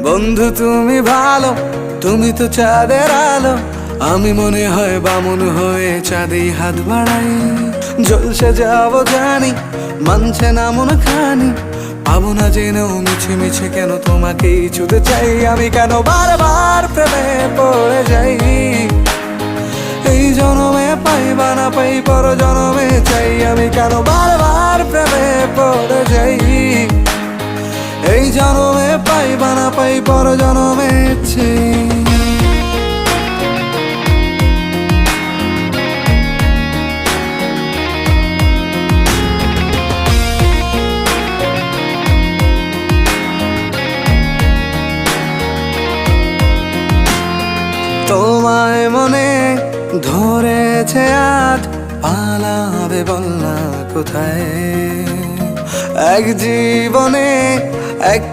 বন্ধু তুমি ভালো, তুমি তো চাঁদের আলো, আমি মনে হয় বামুন হয়ে চাঁদেই হাত বাড়াই। জলসে যাবো জানি, মানছে না মন খানি, পাবো না জেনেও মিছে মিছে কেন তোমাকেই ছুতে চাই। আমি কেন বারবার প্রেমে পড়ে যাই, এই জনমে পাই বা না পাই পর জনমে চাই। আমি কেন বারবার প্রেমে পড়ে যাই, এই জনমে পাই বা না পাই পর জনমে চাই। তোমায় মনে ধরেছে আজ, পালাবে বল না কোথায়। এক জীবনে একটা